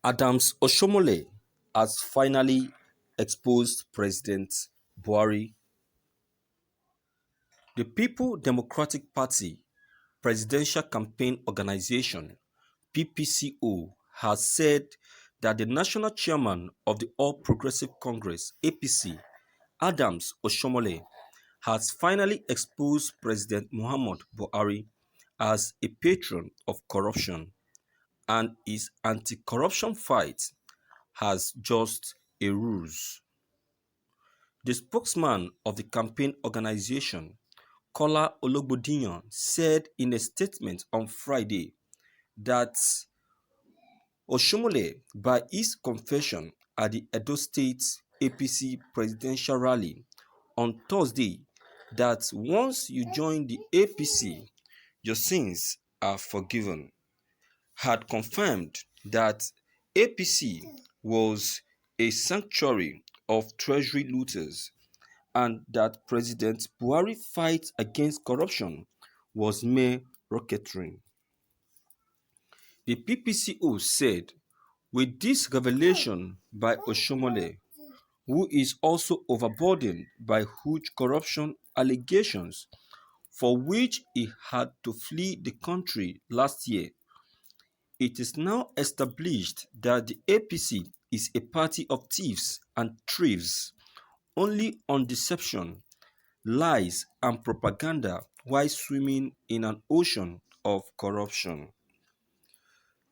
Adams Oshiomole has finally exposed President Buhari. The People Democratic Party Presidential Campaign Organization (PPCO) has said that the national chairman of the All Progressive Congress (APC), Adams Oshiomole, has finally exposed President Muhammad Buhari as a patron of corruption, and his anti-corruption fight has just a ruse. The spokesman of the campaign organization, Kola Ologbondiyan, said in a statement on Friday that Oshiomole, by his confession at the Edo State APC presidential rally on Thursday, that once you join the APC, your sins are forgiven, had confirmed that APC was a sanctuary of treasury looters and that President Buhari's fight against corruption was mere racketeering. The PPCO said, with this revelation by Oshiomole, who is also overburdened by huge corruption allegations for which he had to flee the country last year, it is now established that the APC is a party of thieves and thrives only on deception, lies, and propaganda while swimming in an ocean of corruption.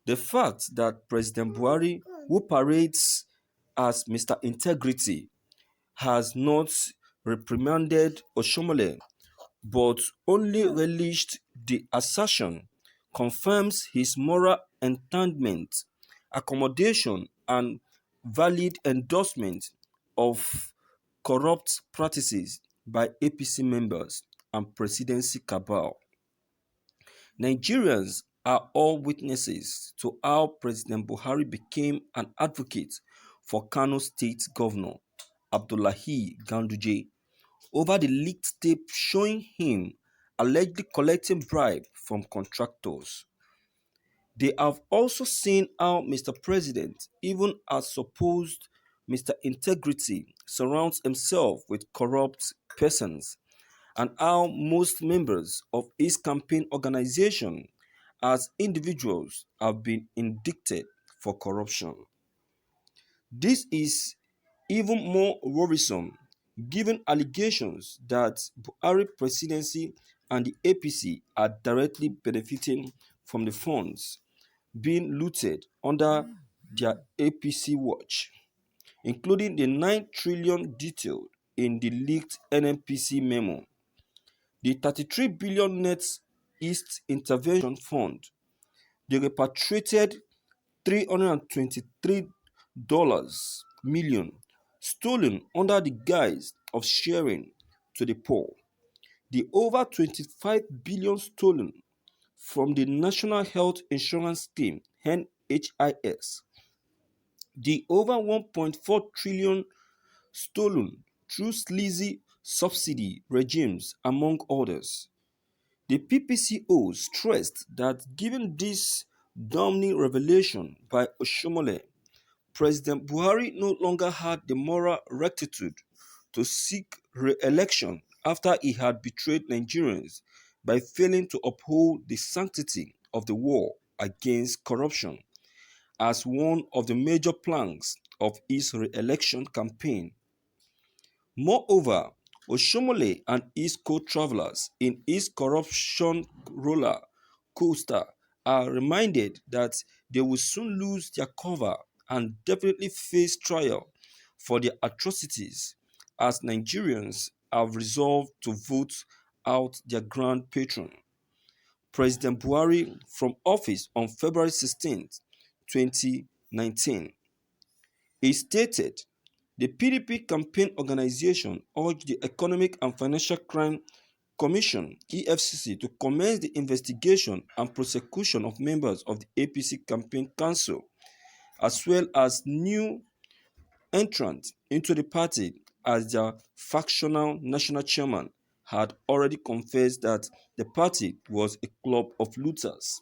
The fact that President Buhari, who parades as Mr. Integrity, has not reprimanded Oshiomole but only relished the assertion confirms his moral entitlement, accommodation, and valid endorsement of corrupt practices by APC members and presidency cabal. Nigerians are all witnesses to how President Buhari became an advocate for Kano State Governor Abdullahi Ganduje over the leaked tape showing him allegedly collecting bribes from contractors. They have also seen how Mr. President, even as supposed Mr. Integrity, surrounds himself with corrupt persons, and how most members of his campaign organization as individuals have been indicted for corruption. This is even more worrisome given allegations that Buhari presidency and the APC are directly benefiting from the funds being looted under their APC watch, including the 9 trillion detailed in the leaked NNPC memo, the 33 billion net East Intervention Fund, the repatriated $323 million stolen under the guise of sharing to the poor, the over 25 billion stolen from the National Health Insurance Scheme (NHIS), the over 1.4 trillion stolen through sleazy subsidy regimes, among others. The PPCO stressed that given this damning revelation by Oshiomole, President Buhari no longer had the moral rectitude to seek re-election after he had betrayed Nigerians by failing to uphold the sanctity of the war against corruption as one of the major planks of his re-election campaign. Moreover, Oshiomole and his co-travelers in his corruption roller coaster are reminded that they will soon lose their cover and definitely face trial for their atrocities as Nigerians have resolved to vote out their grand patron, President Buhari, from office on February 16, 2019. He stated, the PDP campaign organization urged the Economic and Financial Crime Commission (EFCC) to commence the investigation and prosecution of members of the APC campaign council, as well as new entrants into the party, as their factional national chairman had already confessed that the party was a club of looters.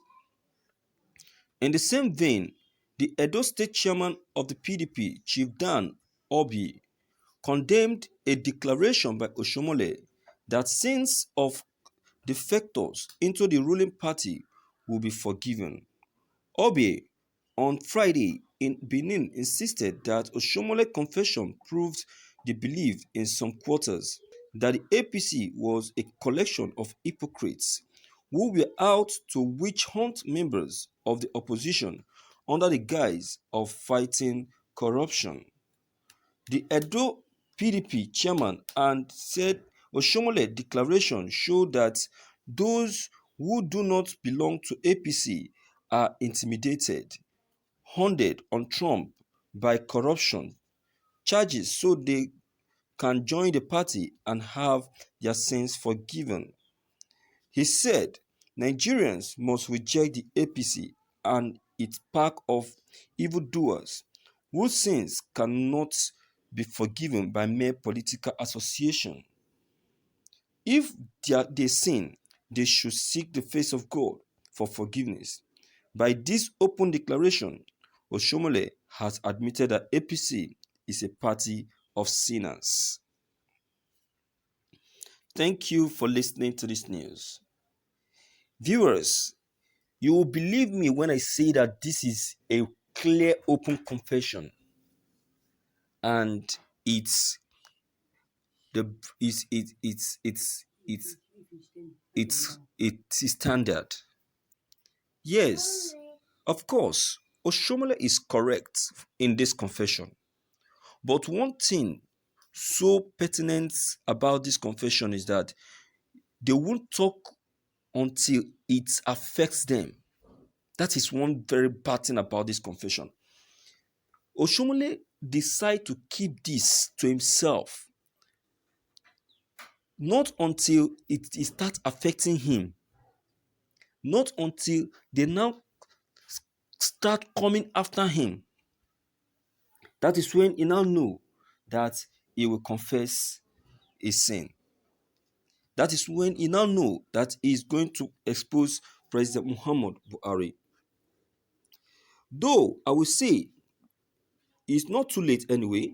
In the same vein, The Edo State chairman of the PDP, Chief Dan Obi, condemned a declaration by Oshiomole that sins of defectors into the ruling party will be forgiven. Obi, on Friday in Benin, insisted that Oshiomhole confession proved the belief in some quarters that the APC was a collection of hypocrites who were out to witch hunt members of the opposition under the guise of fighting corruption. The Edo PDP chairman and said Oshiomhole declaration showed that those who do not belong to APC are intimidated, hounded on Trump by corruption charges so they can join the party and have their sins forgiven. He said Nigerians must reject the APC and its pack of evildoers whose sins cannot be forgiven by mere political association. If they sin, they should seek the face of God for forgiveness. By this open declaration, Oshiomhole has admitted that APC is a party of sinners. Thank you for listening to this news. Viewers, you will believe me when I say that this is a clear, open confession, and it's the it's standard. Yes, of course, Oshiomhole is correct in this confession. But one thing so pertinent about this confession is that they won't talk until it affects them. That is one very bad thing about this confession. Oshiomhole decide to keep this to himself, not until it starts affecting him, not until they now start coming after him. That is when he now know that he will confess his sin. That is when he now know that he is going to expose President Muhammad Buhari. Though I will say it's not too late anyway,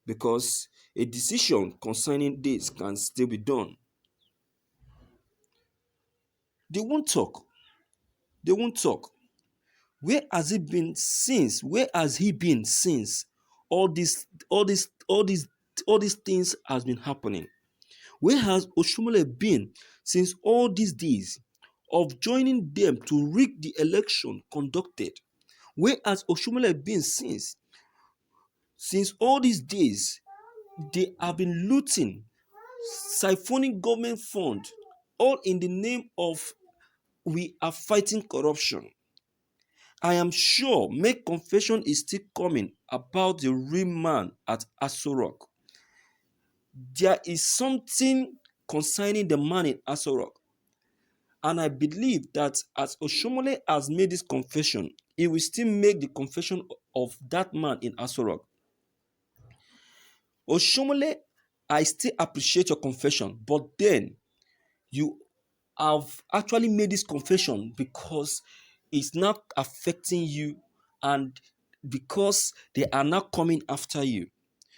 because a decision concerning this can still be done. They won't talk. They won't talk. Where has he been since? Where has he been since all these things has been happening? Where has Oshiomhole been since all these days of joining them to rig the election conducted? Where has Oshiomhole been since all these days they have been looting, siphoning government funds, all in the name of we are fighting corruption? I am sure make confession is still coming about the real man at Aso Rock. There is something concerning the man in Aso Rock, and I believe that as Oshiomhole has made this confession, he will still make the confession of that man in Aso Rock. Oshiomhole, I still appreciate your confession, but then you have actually made this confession because it's not affecting you and because they are not coming after you.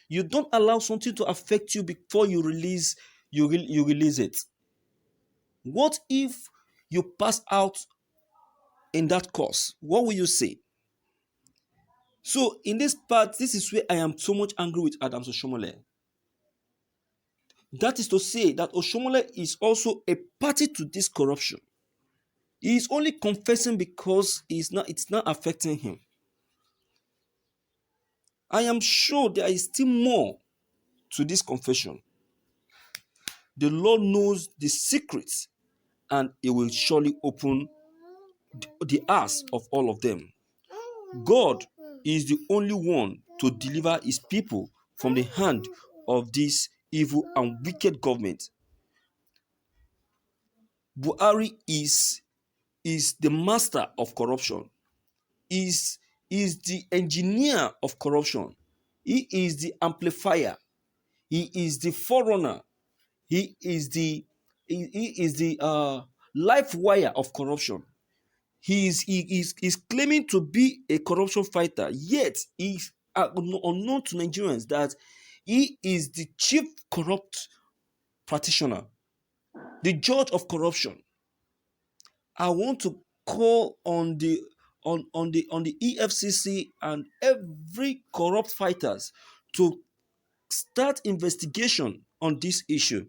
You don't allow something to affect you before you release it. What if you pass out in that course? What will you say? So in this part, this is where I am so much angry with Adams Oshiomhole. That is to say that Oshiomhole is also a party to this corruption. He is only confessing because it's not affecting him. I am sure there is still more to this confession. The Lord knows the secrets and He will surely open the eyes of all of them. God is the only one to deliver His people from the hand of this evil and wicked government. Buhari is the master of corruption, is the engineer of corruption. He is the amplifier. He is the forerunner. He is the life wire of corruption. He's claiming to be a corruption fighter, yet he's unknown to Nigerians that he is the chief corrupt practitioner, the judge of corruption. I want to call on the EFCC and every corrupt fighters to start investigation on this issue.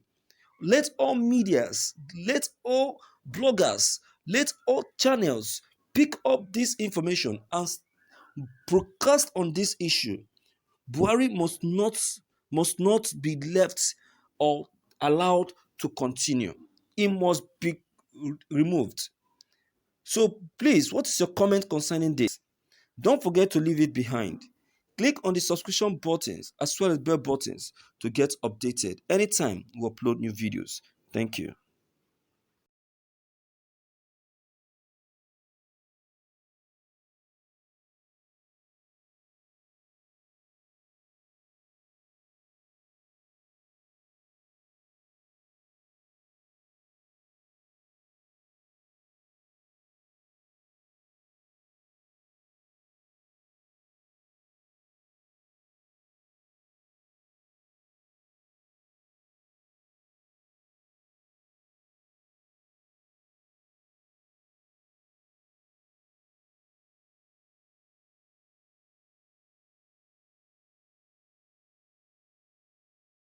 Let all medias, let all bloggers, let all channels pick up this information and broadcast on this issue. Buhari must not be left or allowed to continue. He must be removed. So please, what is your comment concerning this? Don't forget to leave it behind. Click on the subscription buttons as well as bell buttons to get updated anytime we upload new videos. Thank you.